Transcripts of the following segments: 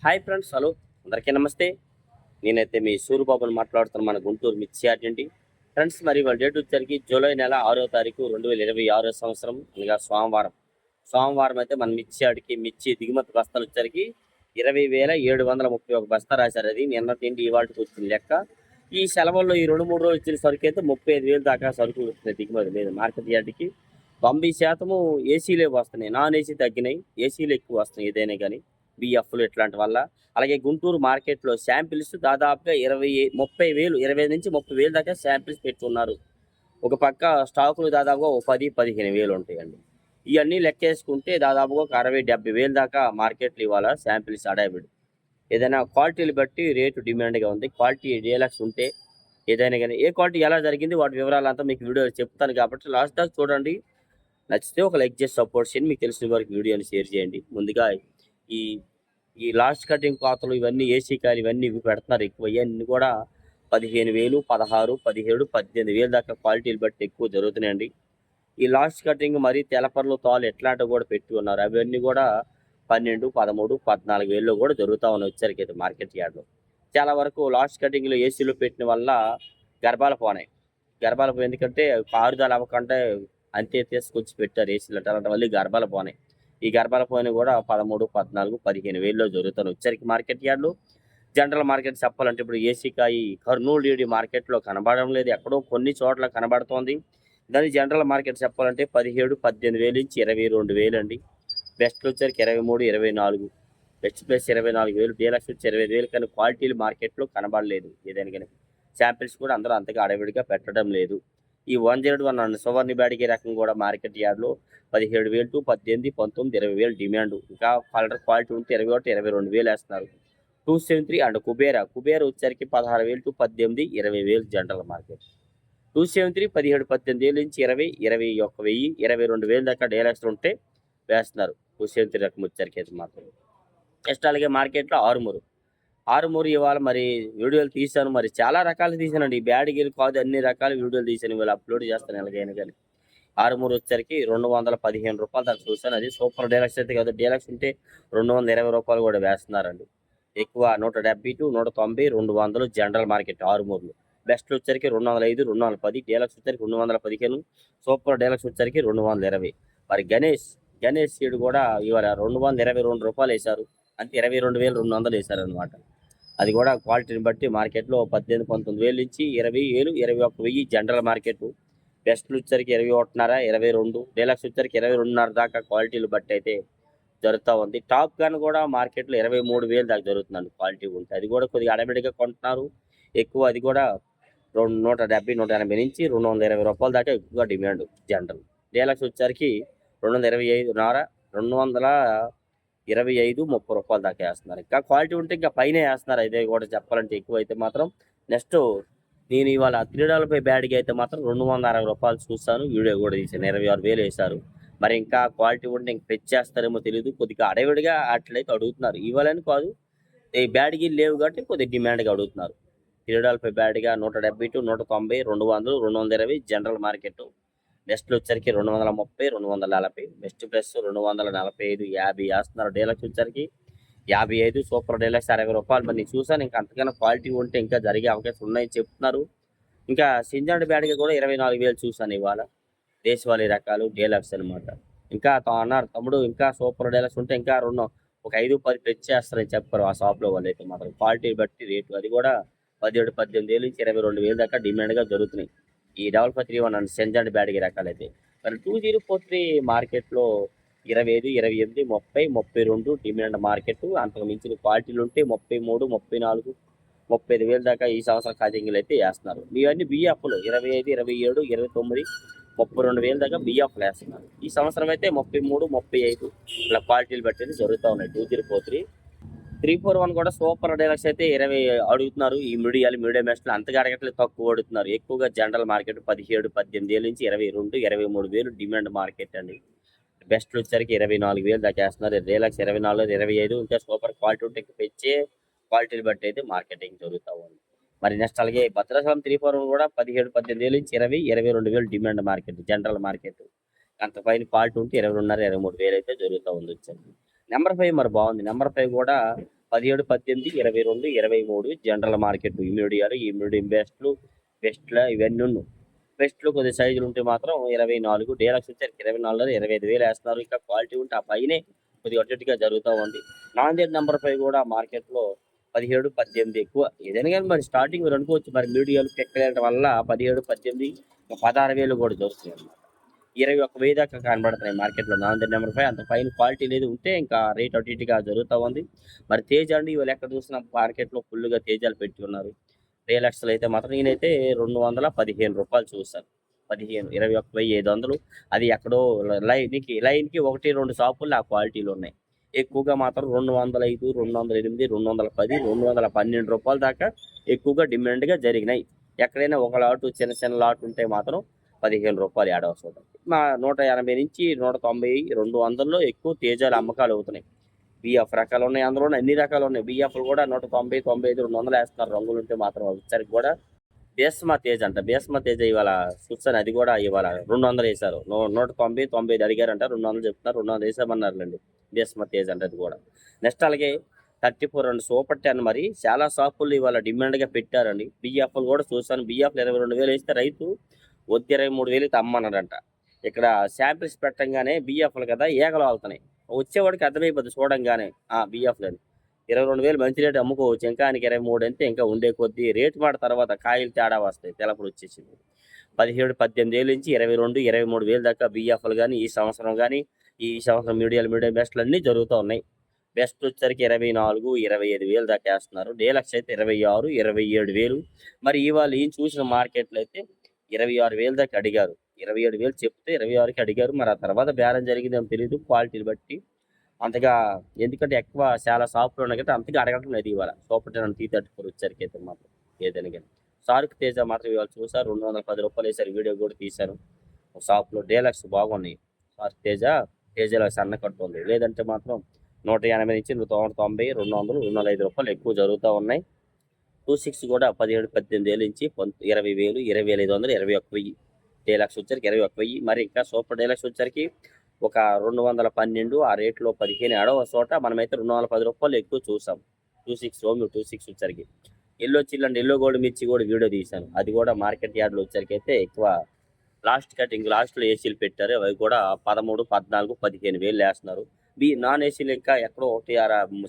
Hi friends, hello అందరికీ నమస్తే. నేనైతే మీ సూరిబాబుని మాట్లాడుతున్నాను, మన గుంటూరు మిర్చి యార్డ్. ఫ్రెండ్స్, మరి వాళ్ళ డేట్ వచ్చేసరికి జూలై నెల 6వ తారీఖు 2026 సంవత్సరం, అనగా సోమవారం అయితే మన మిర్చి యార్డ్కి మిర్చి దిగుమతి బస్తాలు వచ్చేసరికి 20,731 బస్తా రాశారు. అది నిన్న తిండి ఇవాళకి వచ్చింది లెక్క. ఈ సెలవుల్లో ఈ 2-3 రోజులు ఇచ్చిన సరుకు అయితే 35,000 దాకా సరుకులు వస్తున్నాయి దిగుమతి మీద మార్కెట్ యార్డ్కి. 90% ఏసీలే వస్తున్నాయి, నాన్ ఏసీ తగ్గినాయి, ఏసీలు ఎక్కువ వస్తున్నాయి ఏదైనా కానీ, బిఎఫ్లు ఇట్లాంటి వల్ల. అలాగే గుంటూరు మార్కెట్లో శాంపిల్స్ దాదాపుగా 30,000, 25,000 నుంచి 30,000 దాకా శాంపిల్స్ పెట్టున్నారు. ఒక పక్క స్టాకులు దాదాపుగా 10-15,000 ఉంటాయండి. ఇవన్నీ లెక్కేసుకుంటే దాదాపుగా ఒక 60-70,000 దాకా మార్కెట్లు ఇవాళ శాంపిల్స్ అడాబిడ్. ఏదైనా క్వాలిటీలు బట్టి రేటు డిమాండ్గా ఉంది. క్వాలిటీ డీలక్స్ ఉంటే ఏదైనా కానీ, ఏ క్వాలిటీ ఎలా జరిగింది వాటి వివరాలంతా మీకు వీడియో చెప్తాను కాబట్టి లాస్ట్ దాకా చూడండి. నచ్చితే ఒక లైక్ చేసి సపోర్ట్ చేయండి. మీకు తెలిసిన వారికి వీడియోని షేర్ చేయండి. ముందుగా ఈ ఈ లాస్ట్ కటింగ్ కోతలు ఇవన్నీ ఏసీ కాయలు ఇవన్నీ పెడుతున్నారు ఎక్కువ. ఇవన్నీ కూడా 15,000, 16, 17, 18,000 దాకా క్వాలిటీలు బట్టి ఎక్కువ జరుగుతున్నాయండి. ఈ లాస్ట్ కటింగ్ మరి తెలపర్లు తాలు ఎట్లాంటివి కూడా పెట్టి ఉన్నారు. అవన్నీ కూడా 12, 13, 14,000 కూడా జరుగుతూ ఉన్నాయి వచ్చరికి అయితే మార్కెట్ యార్డ్లో. చాలా వరకు లాస్ట్ కటింగ్లో ఏసీలో పెట్టిన వల్ల గర్భాలు పోనాయి. ఎందుకంటే ఆరుదల అవ్వకంటే అంతే తీసుకొచ్చి పెట్టారు ఏసీలు, అలాంటి వల్ల గర్భాలు పోనాయి. ఈ గర్భాల పోయిన కూడా 13, 14, 15,000 జరుగుతాను వచ్చరికి మార్కెట్ యార్డ్లు. జనరల్ మార్కెట్ చెప్పాలంటే ఇప్పుడు ఏసీ కాయి కర్నూలు డీడీ మార్కెట్లో కనబడడం లేదు, ఎక్కడో కొన్ని చోట్ల కనబడుతోంది. దాని జనరల్ మార్కెట్ చెప్పాలంటే 17, 18,000 నుంచి 22,000 అండి. బెస్ట్లు వచ్చరికి 23, 24, బెస్ట్ ప్లస్ 24,000, డీలక్స్ వచ్చి 25,000. కానీ క్వాలిటీలు మార్కెట్లో కనబడలేదు ఏదైనా కానీ. శాంపిల్స్ కూడా అందరూ అంతగా అడవిడిగా పెట్టడం లేదు. ఈ 101 సువర్ణ బ్యాడికి రకం కూడా మార్కెట్ యార్డ్లో 17,000 to 18, 19, 20,000 డిమాండ్. ఇంకా కలర్ క్వాలిటీ ఉంటే 21, 22,000 వేస్తున్నారు. 273 అండ్ కుబేర వచ్చేసరికి 16,000 to 18, 20,000 జనరల్ మార్కెట్. 273 17, 18,000 నుంచి 20, 21,000, 22,000 దాకా డీలక్స్లు ఉంటే వేస్తున్నారు 273 రకం వచ్చేసరికి అయితే మాత్రం. నెక్స్ట్ అలాగే మార్కెట్లో ఆరుమూరు ఇవాళ మరి వీడియోలు తీశాను, మరి చాలా రకాలు తీసానండి. ఈ బ్యాడ్గిలు కాదు, అన్ని రకాల వీడియోలు తీసాను, ఇవాళ అప్లోడ్ చేస్తాను ఎలాగైనా కానీ. ఆరుమూరు వచ్చేసరికి 215 రూపాయలు దాకా చూసాను. అది సూపర్ డీలక్స్ అయితే కాదు, డీలక్స్ ఉంటే 220 రూపాయలు కూడా వేస్తున్నారండి. ఎక్కువ 170 to 190, 200 జనరల్ మార్కెట్ ఆరుమూరులో. బెస్ట్ వచ్చరికి 205, 210, డీలక్స్ వచ్చరికి 215, సూపర్ డీలక్స్ వచ్చరికి 220. మరి గణేష్ సీడ్ కూడా ఇవాళ 222 రూపాయలు వేశారు, అంటే 22,200 వేశారు అనమాట. అది కూడా క్వాలిటీని బట్టి మార్కెట్లో 18, 19,000 నుంచి 20,000, 21,000 జనరల్ మార్కెట్. బెస్ట్లు వచ్చరికి 21.5, 22, డీలక్స్ వచ్చరికి 22.5 దాకా క్వాలిటీలు బట్టి అయితే జరుగుతూ ఉంది. టాప్ గన్ కూడా మార్కెట్లో 23,000 దాకా జరుగుతుందండి క్వాలిటీ ఉంటే. అది కూడా కొద్దిగా అడబిడిగా కొంటున్నారు ఎక్కువ. అది కూడా 170, 180 నుంచి 220 రూపాయల దాకా ఎక్కువగా డిమాండ్ జనరల్. డీలక్స్ వచ్చరికి 225, 225, 30 రూపాయల దాకా వేస్తున్నారు. ఇంకా క్వాలిటీ ఉంటే ఇంకా పైన వేస్తున్నారు. అయితే కూడా చెప్పాలంటే ఎక్కువ అయితే మాత్రం. నెక్స్ట్ నేను ఇవాళ 3 బ్యాడ్కి అయితే మాత్రం 260 రూపాయలు చూస్తాను, వీడియో కూడా తీసాను. 26,000 వేశారు. మరి ఇంకా క్వాలిటీ ఉంటే ఇంకా పెంచేస్తారేమో తెలియదు. కొద్దిగా అడవిడిగా అట్లయితే అడుగుతున్నారు. ఇవ్వాలని కాదు, ఈ బ్యాడ్కి లేవు కాబట్టి కొద్దిగా డిమాండ్గా అడుగుతున్నారు. 3 బ్యాడ్గా 170 to 190, 200, 220 జనరల్ మార్కెట్. బెస్ట్లు వచ్చరికి 230, 240, బెస్ట్ ప్లస్ 245, 50 వేస్తున్నారు. డీలక్స్ వచ్చరికి 55, సూపర్ డీలక్స్ 60 రూపాయలు. మరి నేను చూసాను, ఇంకా అంతకన్నా క్వాలిటీ ఉంటే ఇంకా జరిగే అవకాశం ఉన్నాయని చెప్తున్నారు. ఇంకా సింజాండ్ బ్యాడ్గా కూడా 24,000 చూసాను ఇవాళ. దేశవాళీ రకాలు డీలక్స్ అనమాట. ఇంకా అన్నారు తమ్ముడు, ఇంకా సూపర్ డీలక్స్ ఉంటే ఇంకా ఒక 5, 10 పెంచేస్తారని చెప్పారు ఆ షాప్లో వాళ్ళు అయితే మాత్రం. క్వాలిటీ బట్టి రేటు అది కూడా 17, 18,000 నుంచి 22,000 దాకా డిమాండ్గా జరుగుతున్నాయి ఈ 5531 సెంజాండ్ బ్యాడ్కి రకాలైతే. మరి 2043 మార్కెట్లో 25, 28, 30, 32 డిమాండ్ మార్కెట్. అంతకు మించిన క్వాలిటీలు ఉంటే 33, 34, 35,000 దాకా ఈ సంవత్సరం కటింగ్లు అయితే వేస్తున్నారు. ఇవన్నీ బిఎఫ్లు 25, 27, 29, 32,000 దాకా బిఎఫ్లు వేస్తున్నారు. ఈ సంవత్సరం అయితే 33, 35 ఇలా క్వాలిటీలు బట్టి జరుగుతూ ఉన్నాయి. 2043, 341 కూడా సూపర్ డీలక్స్ అయితే 20 అడుగుతున్నారు. ఈ మీడియం బెస్ట్లు అంతగా అడగట్లేదు, తక్కువ అడుగుతున్నారు. ఎక్కువగా జనరల్ మార్కెట్ 17, 18,000 నుంచి 22, 23,000 డిమాండ్ మార్కెట్ అండి. బెస్ట్లు వచ్చరికి 24,000 దాకా వేస్తున్నారు. డీలక్స్ 24, 25. ఇంకా సూపర్ క్వాలిటీ ఉంటే పెంచే క్వాలిటీని బట్టి అయితే మార్కెటింగ్ జరుగుతూ ఉంది. మరి నెక్స్ట్ అలాగే భద్రాచలం 341 కూడా 17, 18,000 నుంచి 20, 22,000 డిమాండ్ మార్కెట్ జనరల్ మార్కెట్. అంత పైన క్వాలిటీ ఉంటే 22.5, 23,000 అయితే జరుగుతూ ఉంది వచ్చండి. నెంబర్ 5 మరి బాగుంది. నెంబర్ 5 కూడా 17, 18, 22, 23 జనరల్ మార్కెట్ ఇమ్మీడియాలు ఇమ్మీడియం బెస్ట్లు ఇవన్నీ ఉన్నాయి. బెస్ట్లు కొద్ది సైజులు ఉంటే మాత్రం 24, డీలక్స్ వచ్చేసరికి 24, 25,000 వేస్తున్నారు. ఇంకా క్వాలిటీ ఉంటే ఆ పైనే కొద్దిగా అటు ఇటుగా జరుగుతూ ఉంది. నాందేడ్ నెంబర్ 5 కూడా మార్కెట్లో 17, 18 ఎక్కువ. ఏదైనా కానీ మరి స్టార్టింగ్ మీరు అనుకోవచ్చు మరి మీడియాలు పెక్కలేయడం వల్ల 17, 18, 16,000 కూడా దొరుకుతుంది అన్నమాట. 21,000 దాకా కనబడుతున్నాయి మార్కెట్లో నాందేడ్ నెంబర్ 5. అంత పైన క్వాలిటీ లేదు ఉంటే ఇంకా రేట్ అటు ఇటుగా జరుగుతూ ఉంది. మరి తేజ అండి ఇవాళ ఎక్కడ చూసినా మార్కెట్లో ఫుల్గా తేజాలు పెట్టి ఉన్నారు. డీలక్స్‌లో అయితే మాత్రం నేనైతే రూ. 215 చూసాను. 15, 21,500 అది ఎక్కడో లైన్‌కి 1, 2 షాపుల్లో ఆ క్వాలిటీలు ఉన్నాయి. ఎక్కువగా మాత్రం 205, 208, 210, రూ. 212 దాకా ఎక్కువగా డిమాండ్‌గా జరిగినాయి. ఎక్కడైనా ఒక లాటు చిన్న లాట్ ఉంటే మాత్రం రూ. 15 యాడ్ అవుతుంది. 180 నుంచి 190, 200లో ఎక్కువ తేజాలు అమ్మకాలు అవుతున్నాయి. బిఎఫ్ రకాలు ఉన్నాయి, అందులోనే అన్ని రకాలు ఉన్నాయి. బిఎఫ్లు కూడా 190, 95, 200 వేస్తున్నారు. రంగులు ఉంటే మాత్రం వచ్చరికి కూడా బేస్మా తేజ్ అంట. బేస్మా తేజ్ ఇవాళ చూస్తాను, అది కూడా ఇవాళ 200 వేశారు. 190, 95 అడిగారంట, 200 చెప్తున్నారు. 200 వేసామన్నారులేండి. బేస్మా తేజ్ అంటే అది కూడా. నెక్స్ట్ అలాగే 34 అండి సూపర్ 10 మరి చాలా షాపుల్లో ఇవాళ డిమాండ్గా పెట్టారండి. బిఎఫ్లు కూడా చూసాను. బిఎఫ్లు 22,000 వేస్తే రైతు వద్దు 23,000 అమ్మన్నాడంట. ఇక్కడ శాంపిల్స్ పెట్టంగానే బిఎఫ్లు కదా ఏగలు వాళ్తున్నాయి. వచ్చేవాడికి అర్థమైపోద్ది చూడంగానే బిఎఫ్లని 22,000 మంచి రేటు అమ్ముకోవచ్చు. ఇంకా ఆయనకి 23 అంటే ఇంకా ఉండే కొద్దీ రేటు మాట తర్వాత కాయలు తేడా వస్తాయి. తెలపలు వచ్చేసింది. 17, 18,000 నుంచి 22, 23,000 దాకా బిఎఫ్లు కానీ ఈ సంవత్సరం మీడియం బెస్ట్లు అన్నీ జరుగుతూ ఉన్నాయి. బెస్ట్ వచ్చరికి 24, 25,000 దాకా వేస్తున్నారు. డీలక్స్ అయితే 26, 27,000. మరి ఇవాళ ఈయన చూసిన మార్కెట్లో అయితే 26,000 దాకా అడిగారు. 27,000 చెప్తే 26కి అడిగారు. మరి ఆ తర్వాత బేరం జరిగిందేమో తెలియదు క్వాలిటీని బట్టి. అంతగా ఎందుకంటే ఎక్కువ చాలా షాపులు ఉన్నాయి కదా, అంతగా అడగడం లేదు ఇవాళ. సూపర్ 10 T34 వచ్చరికి అయితే మాత్రం ఏదైనా కానీ. షార్క్ తేజ మాత్రం ఇవాళ చూసారు. రూ. 210 వేసారు. వీడియో కూడా తీశాను. ఒక షాప్లో డీలక్స్ బాగున్నాయి. షార్క్ తేజలో సన్నకట్టు ఉంది. లేదంటే మాత్రం 180 నుంచి 190, 200, 205 ఎక్కువ జరుగుతూ ఉన్నాయి. 26 కూడా 17, 18,000 నుంచి 20,000, 20,500, 21,000. డీలక్స్ వచ్చరికి 21,000. మరి ఇంకా సూపర్ డీలక్స్ వచ్చరికి ఒక 212 ఆ రేట్లో 15 ఏడవ చోట మనమైతే రూ. 210 ఎక్కువ చూసాం. 26 వచ్చరికి ఎల్లో చిల్లండి ఎల్లో గోల్డ్ మిర్చి కూడా వీడియో తీశాను. అది కూడా మార్కెట్ యార్డ్లో వచ్చరికి అయితే ఎక్కువ లాస్ట్ కటింగ్ లాస్ట్లో ఏసీలు పెట్టారు. అవి కూడా 13, 14, 15,000 వేస్తున్నారు. నాన్ ఏసీలు ఇంకా ఎక్కడో 1,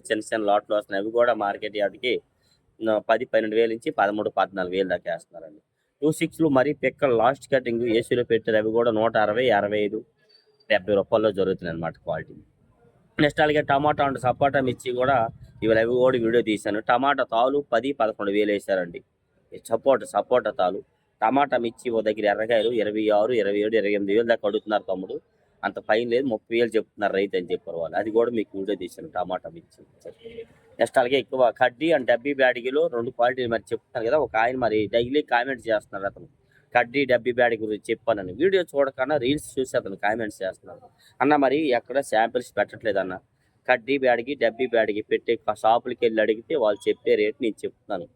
6 చిన్న లాట్లు వస్తున్నాయి. అవి కూడా మార్కెట్ యార్డ్కి 10, 12,000 నుంచి 13, 14,000 దాకా వేస్తున్నారండి. 26లు మరీ పిక్కలు లాస్ట్ కటింగ్ ఏసీలో పెట్టారు. అవి కూడా 160, 65, 70 జరుగుతున్నాయి అన్నమాట క్వాలిటీ. నెక్స్ట్ అలాగే టమాటా అండ్ సపోటా మిర్చి కూడా ఇవాళ అవి కూడా వీడియో తీశాను. టమాటా తాలు 10, 11,000 వేశారండి. సపోటా తాలు. టమాటా మిర్చి ఓ దగ్గర ఎర్రకాయలు 26, 27, 28,000 దాకా అడుగుతున్నారు తమ్ముడు. అంత పైన లేదు 30,000 చెప్తున్నారు రైతు అని చెప్పారు వాళ్ళు. అది కూడా మీకు వీడియో తీశాను టమాటా మిర్చి. నెక్స్ట్ అలాగే ఎక్కువ కడ్డీ అండ్ డబ్బీ బ్యాడిగిలో 2 క్వాలిటీలు మరి చెప్తాను కదా. ఒక ఆయన మరి డైలీ కామెంట్ చేస్తున్నారు అతను. కడ్డీ డబ్బీ బ్యాడ్ గురించి చెప్పానని వీడియో చూడకన్నా రీల్స్ చూసి అతను కామెంట్స్ చేస్తున్నాడు. అన్న మరి ఎక్కడ శాంపిల్స్ పెట్టట్లేదు అన్న. కడ్డీ బ్యాడ్కి డబ్బీ బ్యాడ్కి పెట్టే షాపులకి వెళ్ళి అడిగితే వాళ్ళు చెప్పే రేట్ నేను చెప్తున్నాను.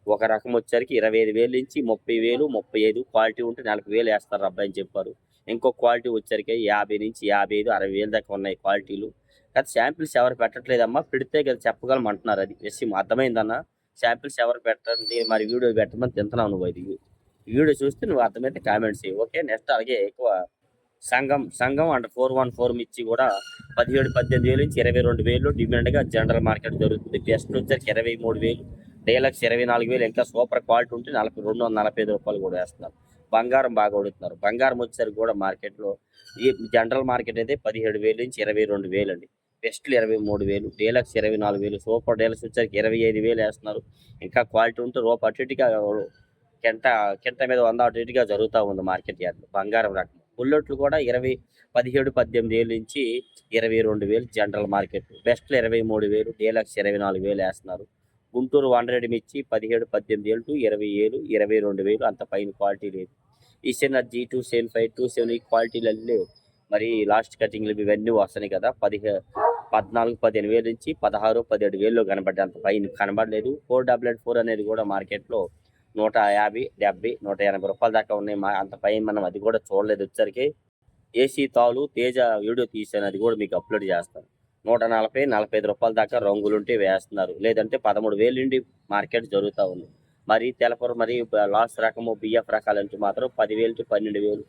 ఒక రకం వచ్చరికి 25,000 నుంచి 30,000, 35 క్వాలిటీ ఉంటే 40,000 వేస్తారు అబ్బాయి అని చెప్పారు. ఇంకో క్వాలిటీ వచ్చరికి 50 నుంచి 55, 60,000 దాకా ఉన్నాయి క్వాలిటీలు. కానీ శాంపిల్స్ ఎవరు పెట్టట్లేదమ్మా, పెడితే కదా చెప్పగలం అంటున్నారు. అది విషయం అర్థమైందన్న. శాంపిల్స్ ఎవరు పెట్టండి మరి వీడియో పెట్టమని తింటున్నావు నువ్వు. అది వీడియో చూస్తే నువ్వు అర్థమైతే కామెంట్స్ చేయి. ఓకే. నెక్స్ట్ అలాగే ఎక్కువ సంఘం అండ్ 414 మిర్చి కూడా 17, 18,000 నుంచి 22,000 డిమాండ్గా జనరల్ మార్కెట్ జరుగుతుంది. బెస్ట్ వచ్చరికి 23,000, డీలక్స్ 24,000. ఇంకా సూపర్ క్వాలిటీ ఉంటే 245 రూపాయలు కూడా వేస్తున్నారు. బంగారం బాగా అడుగుతున్నారు. బంగారం వచ్చేసరికి కూడా మార్కెట్లో ఈ జనరల్ మార్కెట్ అయితే 17,000 నుంచి 22,000 అండి. బెస్ట్లు 23,000, డీలక్స్ 24,000, సూపర్ డీలక్స్ వచ్చరికి 25,000 వేస్తున్నారు. ఇంకా క్వాలిటీ ఉంటే రూపాయి అటు ఇటుగా కింట మీద 100 అటు ఇటుగా జరుగుతూ ఉంది మార్కెట్ యార్డ్లో. బంగారం రకం బుల్లెట్లు కూడా 17, 18,000 నుంచి 22,000 జనరల్ మార్కెట్. బెస్ట్లు 23,000, డీలక్స్ 24,000 వేస్తున్నారు. గుంటూరు 100 మిర్చి 17, 18,000 టు 20,000, 22,000 అంత పైన క్వాలిటీ లేదు. ఈ చిన్న G275, 270 క్వాలిటీలన్నీ మరి లాస్ట్ కటింగ్లు ఇవన్నీ వస్తున్నాయి కదా. 14, 15,000 నుంచి 16, 17,000 కనబడ్డాయి. అంత పైన కనబడలేదు. 444 అనేది కూడా మార్కెట్లో 150, 70, 180 రూపాయల దాకా ఉన్నాయి. అంత పైన మనం అది కూడా చూడలేదు. వచ్చరికి ఏసీ తాలు తేజ వీడియో తీసాను, అది కూడా మీకు అప్లోడ్ చేస్తాను. 140-45 దాకా రంగులుంటే వేస్తున్నారు. లేదంటే 13,000 నుండి మార్కెట్ జరుగుతా ఉంది. మరి తెలపరు మరి లాస్ రకము బిఎఫ్ రకాలంటే మాత్రం 10,000-12,000,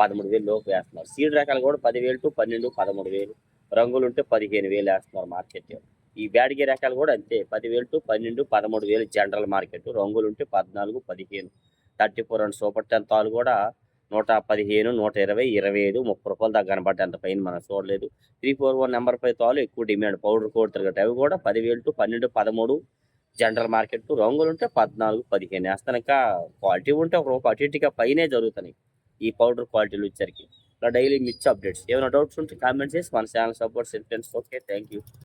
13,000 లోపు వేస్తున్నారు. సీడ్ రకాలు కూడా 10,000-12, 13,000 రంగులుంటే 15,000 వేస్తున్నారు మార్కెట్. ఈ బ్యాడ్గి రకాలు కూడా అంతే 10,000-12, 13,000 జనరల్ మార్కెట్. రంగులుంటే 14, 15. 34 అండ్ సూపర్ 10 తాలు కూడా 115, 120, 25, 30 రూపాయలు దాకా కనబడ్డాయి. అంత పైన మనం చూడలేదు. 341 నెంబర్ 5 తాలు ఎక్కువ డిమాండ్. పౌడర్ కోట్ అవి కూడా 10,000-12, 13 జనరల్ మార్కెట్. రంగులుంటే 14, 15 వేస్తాను. ఇంకా క్వాలిటీ ఉంటే ఒక రూపాయి అటు ఇటుగా పైనే జరుగుతున్నాయి ఈ పౌడర్ క్వాలిటీలు వచ్చరికి. ఇలా డైలీ మిర్చి అప్డేట్స్. ఏమైనా డౌట్స్ ఉంటే కామెంట్ చేసి మన channel support friends. Okay, thank you.